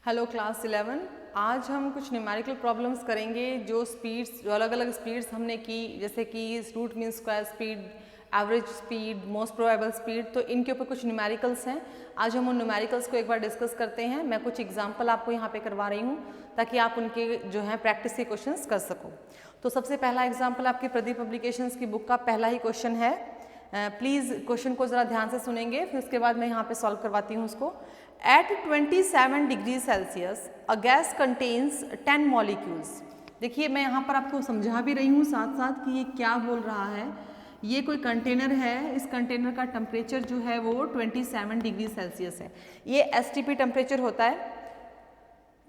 Hello class 11। आज हम कुछ न्यूमेरिकल प्रॉब्लम्स करेंगे जो अलग अलग स्पीड्स हमने की, जैसे कि root mean square speed, average speed, most probable speed. तो इनके ऊपर कुछ न्यूमेरिकल्स हैं। आज हम उन न्यूमेरिकल्स को एक बार डिस्कस करते हैं। मैं कुछ एग्जांपल आपको यहाँ पे करवा रही हूँ ताकि आप उनके जो है प्रैक्टिस के क्वेश्चंस कर सको। तो सबसे पहला एग्जाम्पल आपकी प्रदीप पब्लिकेशंस की बुक का पहला ही क्वेश्चन है। प्लीज़ क्वेश्चन को ज़रा ध्यान से सुनेंगे, फिर उसके बाद मैं यहाँ पे सॉल्व करवाती हूँ उसको। At 27 degree Celsius a gas contains 10 molecules. देखिए मैं यहाँ पर आपको समझा भी रही हूँ साथ साथ कि ये क्या बोल रहा है। ये कोई कंटेनर है, इस कंटेनर का टेम्परेचर जो है वो 27 डिग्री सेल्सियस है। ये STP टेम्परेचर होता है।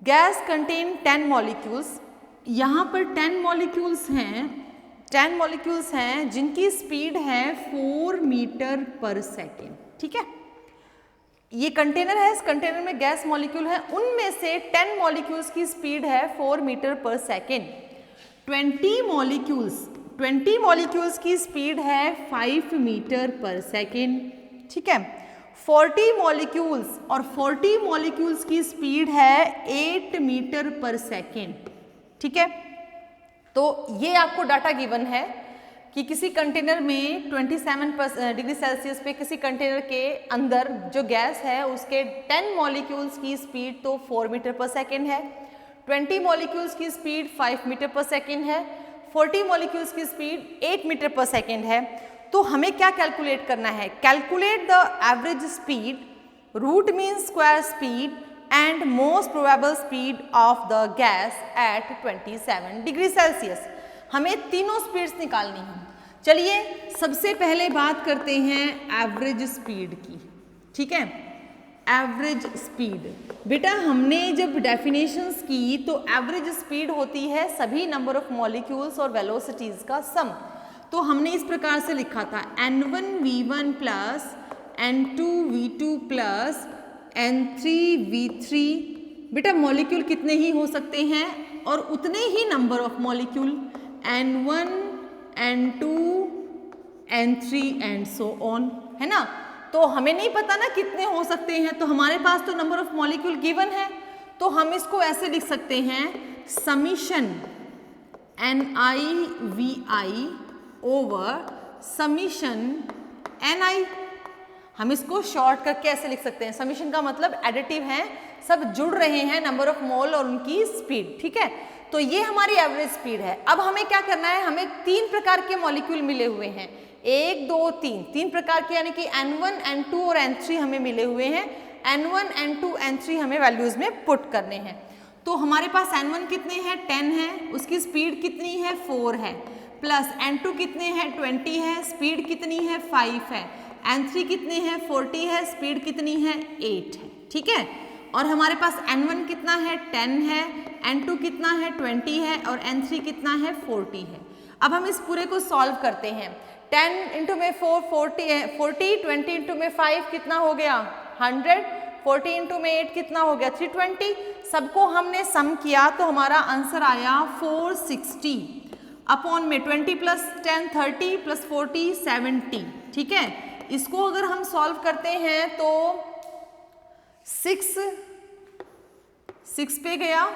Gas contain 10 molecules. यहाँ पर 10 मॉलिक्यूल्स हैं जिनकी स्पीड है 4 मीटर पर सेकेंड। ठीक है, ये कंटेनर है, इस कंटेनर में गैस मॉलिक्यूल है, उनमें से 10 मॉलिक्यूल्स की स्पीड है 4 मीटर पर सेकेंड। 20 मॉलिक्यूल्स की स्पीड है 5 मीटर पर सेकेंड। ठीक है, 40 मॉलिक्यूल्स और 40 मॉलिक्यूल्स की स्पीड है 8 मीटर पर सेकेंड। ठीक है, तो ये आपको डाटा गिवन है कि किसी कंटेनर में 27 डिग्री सेल्सियस पे किसी कंटेनर के अंदर जो गैस है उसके 10 मॉलिक्यूल्स की स्पीड तो 4 मीटर पर सेकेंड है, 20 मॉलिक्यूल्स की स्पीड 5 मीटर पर सेकेंड है, 40 मॉलिक्यूल्स की स्पीड 8 मीटर पर सेकेंड है। तो हमें क्या कैलकुलेट करना है? Calculate the average speed, root mean square speed and most probable speed of the gas at 27 degree Celsius. हमें तीनों स्पीड्स निकालनी है। चलिए सबसे पहले बात करते हैं एवरेज स्पीड की। ठीक है, एवरेज स्पीड बेटा हमने जब डेफिनेशंस की तो एवरेज स्पीड होती है सभी नंबर ऑफ मॉलिक्यूल्स और वेलोसिटीज का सम। तो हमने इस प्रकार से लिखा था n1v1 plus n2v2 plus n3v3। बेटा मॉलिक्यूल कितने ही हो सकते हैं और उतने ही number of molecule n1, n2, n3 and so on, है ना। तो हमें नहीं पता ना कितने हो सकते हैं, तो हमारे पास तो नंबर ऑफ मॉलिक्यूल गिवन है। तो हम इसको ऐसे लिख सकते हैं summation NiVi over summation Ni। हम इसको शॉर्ट करके ऐसे लिख सकते हैं, समीशन का मतलब एडिटिव है, सब जुड़ रहे हैं, नंबर ऑफ मोल और उनकी स्पीड। ठीक है, तो ये हमारी एवरेज स्पीड है। अब हमें क्या करना है? हमें 3 प्रकार के मॉलिक्यूल मिले हुए हैं, 1 2 3 प्रकार के, यानी कि n1, n2 और n3 हमें मिले हुए हैं। n1, n2, n3 हमें वैल्यूज में पुट करने हैं। तो हमारे पास n1 कितने हैं? 10 है, उसकी स्पीड कितनी है? 4 है, प्लस n2 कितने हैं? 20 है, स्पीड कितनी है? 5 है, n3 कितने हैं? 40 है, स्पीड कितनी है? 8 है। ठीक है, और हमारे पास n1 कितना है? 10 है, n2 कितना है? 20 है, और n3 कितना है? 40 है। अब हम इस पूरे को सॉल्व करते हैं। 10 इंटू में 4 40 है, 40, 20 इंटू में 5 कितना हो गया? 100, 40 इंटू में 8 कितना हो गया? 320। सबको हमने सम किया तो हमारा आंसर आया 460 अपॉन में 20 प्लस 10 30 प्लस 40 70। ठीक है, इसको अगर हम सॉल्व करते हैं तो 6 पे गया।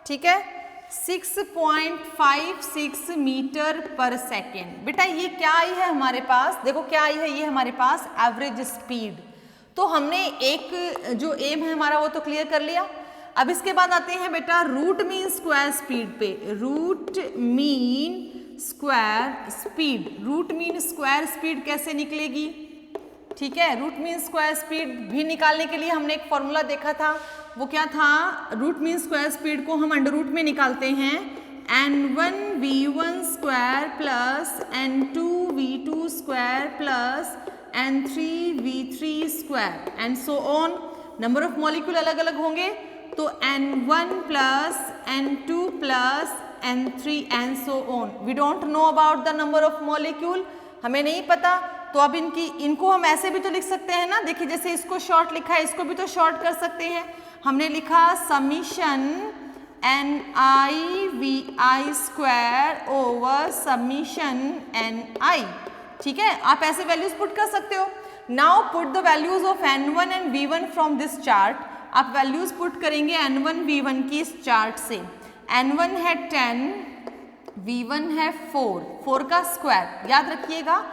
ठीक है, 6.56 मीटर पर सेकेंड। बेटा ये क्या आई है हमारे पास? देखो क्या आई है, ये हमारे पास एवरेज स्पीड। तो हमने एक जो एम है हमारा वो तो क्लियर कर लिया। अब इसके बाद आते हैं बेटा रूट मीन स्क्वायर स्पीड पे। Root mean square speed, root mean square speed कैसे निकलेगी? ठीक है, रूट मीन स्क्वायर स्पीड भी निकालने के लिए हमने एक फॉर्मूला देखा था, वो क्या था? रूट मीन स्क्वायर स्पीड को हम अंडर रूट में निकालते हैं n1v1 square plus n2v2 square plus n3v3 square and so on. Number of molecule अलग अलग होंगे तो n1 plus n2 plus n3 and so on. We don't know about the number of molecule, हमें नहीं पता। तो अब इनको हम ऐसे भी तो लिख सकते हैं ना। देखिए जैसे इसको शॉर्ट लिखा है, इसको भी तो शॉर्ट कर सकते हैं। हमने लिखा summation NiVi square over summation Ni। ठीक है, आप ऐसे वैल्यूज पुट कर सकते हो। Now put the values of n1 and v1 from this chart आप वैल्यूज पुट करेंगे N1 V1 की इस चार्ट से। N1 है 10, V1 है 4 का स्क्वायर याद रखिएगा,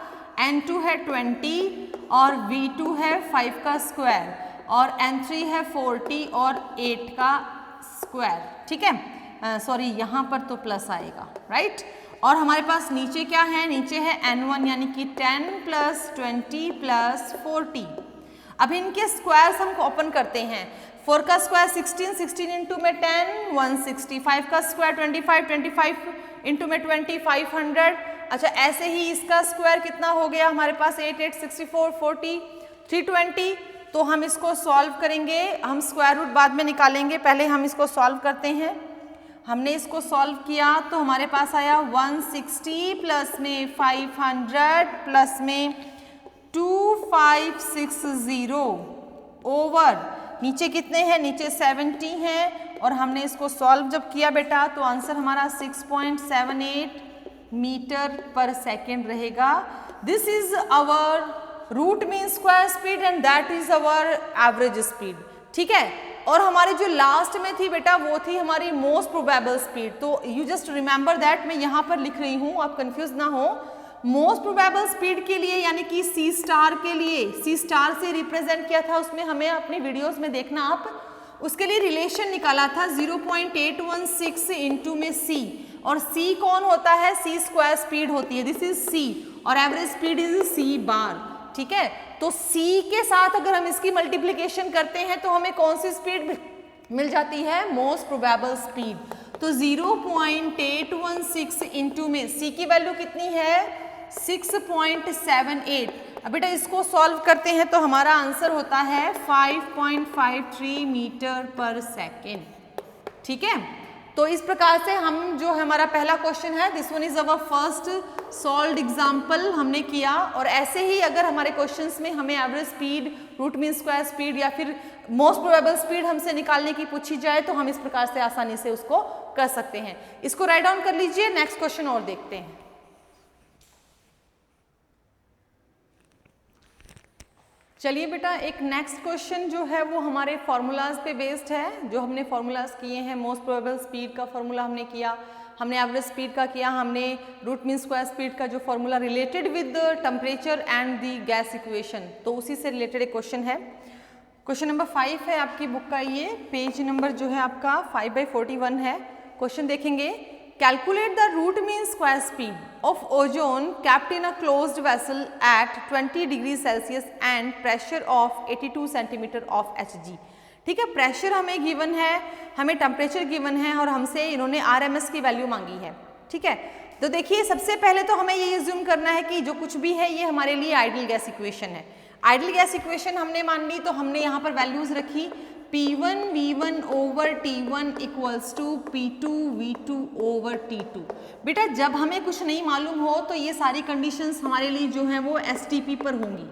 N2 है 20 और V2 है 5 का स्क्वायर और N3 है 40 और 8 का स्क्वायर, ठीक है। सॉरी यहाँ पर तो प्लस आएगा, राइट। और हमारे पास नीचे क्या है, नीचे है N1 यानी कि 10 प्लस 20 प्लस 40। अब इनके स्क्वायर्स हम ओपन करते हैं। 4 का स्क्वायर 16, 16 इंटू में 10 160, 5 का स्क्वायर 25, 25 इंटू में 20 500। अच्छा ऐसे ही इसका स्क्वायर कितना हो गया हमारे पास 8 8 64 40 320। तो हम इसको सॉल्व करेंगे, हम स्क्वायर रूट बाद में निकालेंगे, पहले हम इसको सॉल्व करते हैं। हमने इसको सॉल्व किया तो हमारे पास आया 160 प्लस में 500 प्लस में 2560 ओवर नीचे कितने हैं, नीचे 70 हैं और हमने इसको सॉल्व जब किया बेटा तो आंसर हमारा 6.78 मीटर पर सेकेंड रहेगा। This is our root mean square speed and that is our average speed, ठीक है। और हमारी जो लास्ट में थी बेटा वो थी हमारी मोस्ट प्रोबेबल स्पीड। तो यू जस्ट रिमेंबर दैट, मैं यहाँ पर लिख रही हूँ, आप कंफ्यूज ना हो। मोस्ट प्रोबेबल स्पीड के लिए यानी कि सी स्टार के लिए, सी स्टार से रिप्रेजेंट किया था, उसमें हमें अपनी वीडियोस में देखना आप, उसके लिए रिलेशन निकाला था 0.816 इंटू में सी, और सी कौन होता है, सी स्क्वायर स्पीड होती है, दिस इज सी, और एवरेज स्पीड इज सी बार, ठीक है। तो C के साथ अगर हम इसकी मल्टीप्लिकेशन करते हैं तो हमें कौन सी स्पीड मिल जाती है, मोस्ट प्रोबेबल स्पीड। तो 0.816 इंटू में C की वैल्यू कितनी है 6.78। अब बेटा इसको सॉल्व करते हैं तो हमारा आंसर होता है 5.53 मीटर पर सेकेंड, ठीक है। तो इस प्रकार से हम जो हमारा पहला क्वेश्चन है, this one is our first solved example हमने किया। और ऐसे ही अगर हमारे क्वेश्चंस में हमें average speed, root mean square speed या फिर मोस्ट प्रोबेबल स्पीड हमसे निकालने की पूछी जाए तो हम इस प्रकार से आसानी से उसको कर सकते हैं। इसको राइट डाउन कर लीजिए, नेक्स्ट क्वेश्चन और देखते हैं। चलिए बेटा एक नेक्स्ट क्वेश्चन जो है वो हमारे फॉर्मूलाज पे बेस्ड है, जो हमने फॉर्मूलाज किए हैं। मोस्ट प्रोबेबल स्पीड का फॉर्मूला हमने किया, हमने एवरेज स्पीड का किया, हमने रूट मीन स्क्वायर स्पीड का जो formula related with temperature and the gas equation, तो उसी से रिलेटेड एक क्वेश्चन है। क्वेश्चन नंबर 5 है आपकी बुक का, ये पेज नंबर जो है आपका 5/41 है। क्वेश्चन देखेंगे, calculate the root mean square speed of ozone kept in a closed vessel at 20 degrees Celsius and pressure of 82 centimeter of Hg। ठीक है, प्रेशर हमें गिवन है, हमें टेम्परेचर गिवन है और हमसे इन्होंने RMS की वैल्यू मांगी है, ठीक है। तो देखिए सबसे पहले तो हमें ये अज्यूम करना है कि जो कुछ भी है ये हमारे लिए आइडियल गैस इक्वेशन है। आइडियल गैस इक्वेशन हमने मान ली, तो हमने यहाँ पर वैल्यूज रखी P1 V1 over T1 equals to P2 V2 over T2। बेटा जब हमें कुछ नहीं मालूम हो तो ये सारी कंडीशंस हमारे लिए जो हैं वो STP पर होंगी,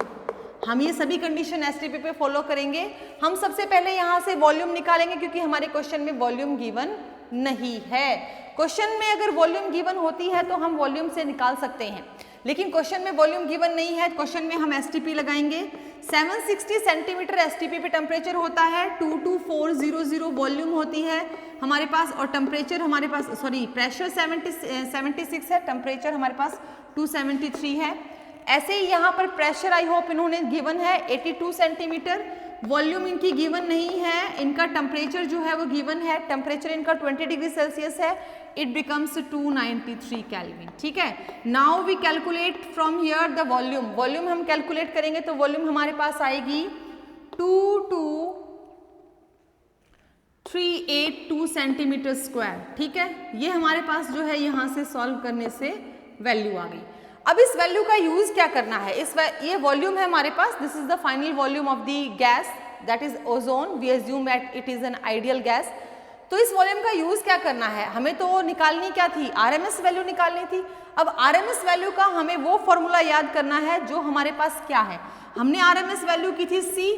हम ये सभी कंडीशन STP पे फॉलो करेंगे। हम सबसे पहले यहाँ से वॉल्यूम निकालेंगे क्योंकि हमारे क्वेश्चन में वॉल्यूम गिवन नहीं है। क्वेश्चन में अगर वॉल्यूम गिवन होती है तो हम वॉल्यूम से निकाल सकते हैं, लेकिन क्वेश्चन में वॉल्यूम गिवन नहीं है। क्वेश्चन में हम STP लगाएंगे, 760 सेंटीमीटर STP पे टेम्परेचर होता है, 22400 वॉल्यूम होती है हमारे पास, और टेम्परेचर हमारे पास प्रेशर 76 है, टेम्परेचर हमारे पास 273 है। ऐसे ही यहाँ पर प्रेशर आई होप इन्होंने गिवन है 82 सेंटीमीटर, वॉल्यूम इनकी गिवन नहीं है, इनका टेम्परेचर जो है वो गिवन है, टेम्परेचर इनका 20 डिग्री सेल्सियस है, इट बिकम्स 293 केल्विन, ठीक है। Now we calculate from here the volume, volume हम कैलकुलेट करेंगे तो वॉल्यूम हमारे पास आएगी 2382 सेंटीमीटर स्क्वायर, ठीक है। ये हमारे पास जो है यहाँ से सॉल्व करने से वैल्यू आ गई। अब इस वैल्यू का यूज क्या करना है, ये वॉल्यूम है हमारे पास, this is the final volume of the gas that is ozone, we assume that it is an ideal gas. तो इस वॉल्यूम का यूज क्या करना है, हमें तो निकालनी क्या थी, RMS वैल्यू निकालनी थी। अब RMS वैल्यू का हमें वो फॉर्मूला याद करना है जो हमारे पास क्या है, हमने RMS वैल्यू की थी C,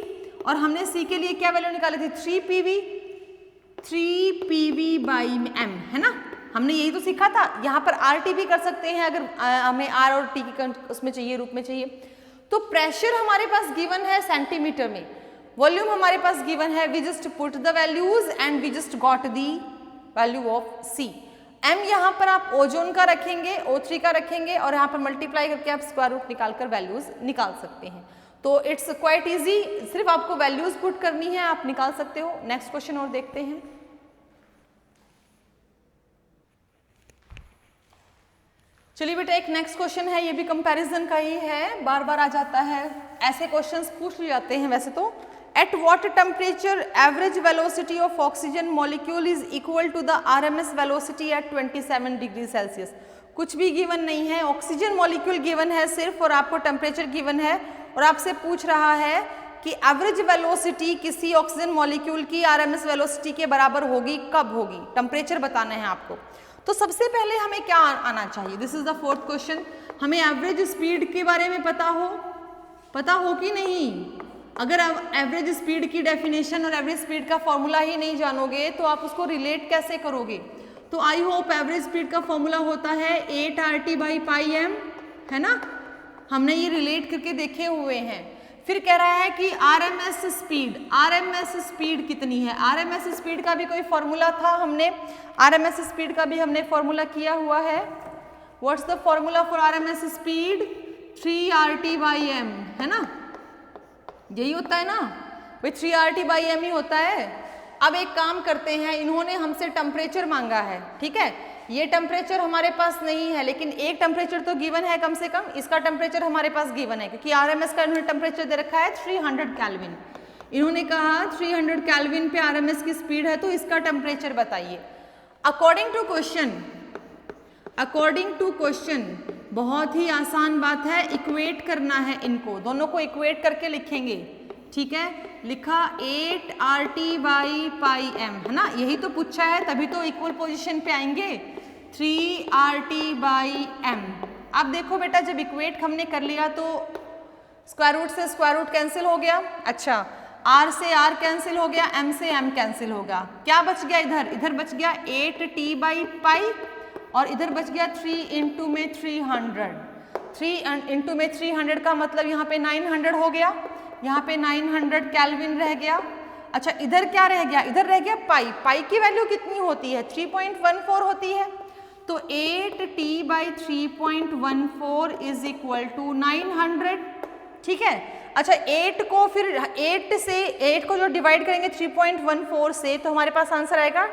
और हमने C के लिए क्या वैल्यू निकाली थी 3PV/m, है ना, हमने यही तो सीखा था। यहाँ पर RT भी कर सकते हैं अगर हमें R और T की उसमें चाहिए, रूप में चाहिए। तो प्रेशर हमारे पास गिवन है सेंटीमीटर में, वॉल्यूम हमारे पास गिवन है, we just put the values and we just got the value of C। M यहाँ पर आप ओजोन का रखेंगे, O3 का रखेंगे और यहाँ पर मल्टीप्लाई करके आप स्क्वायर रूट निकालकर वैल्यूज निकाल सकते हैं। तो इट्स क्वाइट इजी, सिर्फ आपको वैल्यूज पुट करनी है, आप निकाल सकते हो। नेक्स्ट क्वेश्चन और देखते हैं। चलिए बेटा एक नेक्स्ट क्वेश्चन है, ये भी कंपैरिजन का ही है, बार बार आ जाता है, ऐसे क्वेश्चंस पूछ लिए जाते हैं वैसे तो। At what temperature average velocity of oxygen molecule is equal to the RMS velocity at 27 degree Celsius. कुछ भी गिवन नहीं है, ऑक्सीजन मॉलिक्यूल गिवन है सिर्फ और आपको टेम्परेचर गिवन है और आपसे पूछ रहा है कि एवरेज वेलोसिटी किसी ऑक्सीजन मॉलिक्यूल की RMS वेलोसिटी के बराबर होगी, कब होगी, टेम्परेचर बताना है आपको। तो सबसे पहले हमें क्या आना चाहिए, this is the fourth question, हमें एवरेज स्पीड के बारे में पता हो कि नहीं। अगर आप एवरेज स्पीड की डेफिनेशन और एवरेज स्पीड का फॉर्मूला ही नहीं जानोगे तो आप उसको रिलेट कैसे करोगे। तो आई होप एवरेज स्पीड का फॉर्मूला होता है 8RT/πm, है ना, हमने ये रिलेट करके देखे हुए हैं। फिर कह रहा है कि RMS स्पीड कितनी है। RMS स्पीड का भी कोई फॉर्मूला था, हमने RMS स्पीड का भी हमने फॉर्मूला किया हुआ है। What's the formula for RMS speed, 3RT/m, है ना, यही होता है ना भाई, 3RT/m ही होता है। अब एक काम करते हैं, इन्होंने हमसे टेम्परेचर मांगा है, ठीक है, ये टेम्परेचर हमारे पास नहीं है लेकिन एक टेम्परेचर तो गिवन है कम से कम, इसका टेम्परेचर हमारे पास गिवन है क्योंकि RMS का इन्होंने टेम्परेचर दे रखा है 300 केल्विन। इन्होंने कहा 300 केल्विन पे RMS की स्पीड है, तो इसका टेम्परेचर बताइए। अकॉर्डिंग टू क्वेश्चन बहुत ही आसान बात है, इक्वेट करना है इनको, दोनों को इक्वेट करके लिखेंगे, ठीक है। लिखा 8RT/πm, है ना, यही तो पूछा है, तभी तो इक्वल पोजीशन पे आएंगे, 3RT/m। अब देखो बेटा जब इक्वेट हमने कर लिया तो स्क्वायर रूट से स्क्वायर रूट कैंसिल हो गया, अच्छा R से R कैंसिल हो गया, M से M कैंसिल होगा, क्या बच गया इधर बच गया 8T/π और इधर बच गया 3 इंटू में 300, 3 इंटू में 300 का मतलब यहाँ पे 900 हो गया, यहाँ पे 900 केल्विन रह गया। अच्छा इधर क्या रह गया, इधर रह गया पाई की वैल्यू कितनी होती है, 3.14 होती है, तो 8T/3.14 इज इक्वल टू 900, ठीक है। अच्छा 8 को फिर 8 को जो डिवाइड करेंगे 3.14 से, तो हमारे पास आंसर आएगा,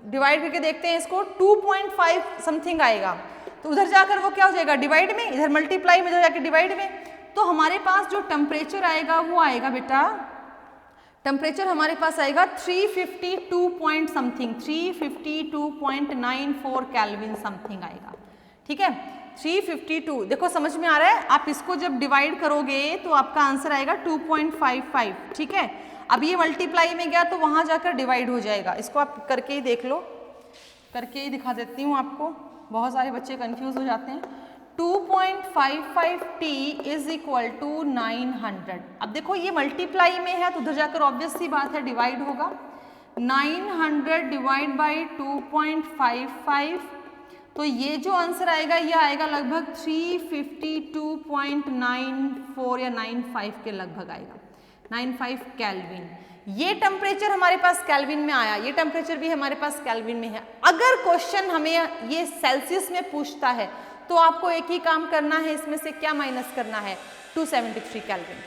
डिवाइड करके देखते हैं इसको, 2.5 समथिंग आएगा, तो उधर जाकर वो क्या हो जाएगा डिवाइड में, इधर मल्टीप्लाई में जाकर डिवाइड में, तो हमारे पास जो टेम्परेचर आएगा वो आएगा बेटा, टेम्परेचर हमारे पास आएगा 352 पॉइंट समथिंग, 352.94 केल्विन समथिंग आएगा, ठीक है। 352 देखो समझ में आ रहा है, आप इसको जब डिवाइड करोगे तो आपका आंसर आएगा 2.55, ठीक है। अब ये मल्टीप्लाई में गया तो वहां जाकर डिवाइड हो जाएगा, इसको आप करके ही देख लो, करके ही दिखा देती हूँ आपको, बहुत सारे बच्चे कंफ्यूज हो जाते हैं। 2.55T is equal to 900। अब देखो ये मल्टीप्लाई में है तो उधर जाकर ऑब्वियस सी बात है डिवाइड होगा, 900 डिवाइड बाई 2.55, तो ये जो आंसर आएगा ये आएगा लगभग 352.94 या 95 के लगभग आएगा, 95 केल्विन। ये टेम्परेचर हमारे पास केल्विन में आया, ये टेम्परेचर भी हमारे पास केल्विन में है। अगर क्वेश्चन हमें ये सेल्सियस में पूछता है तो आपको एक ही काम करना है, इसमें से क्या माइनस करना है, 273 केल्विन।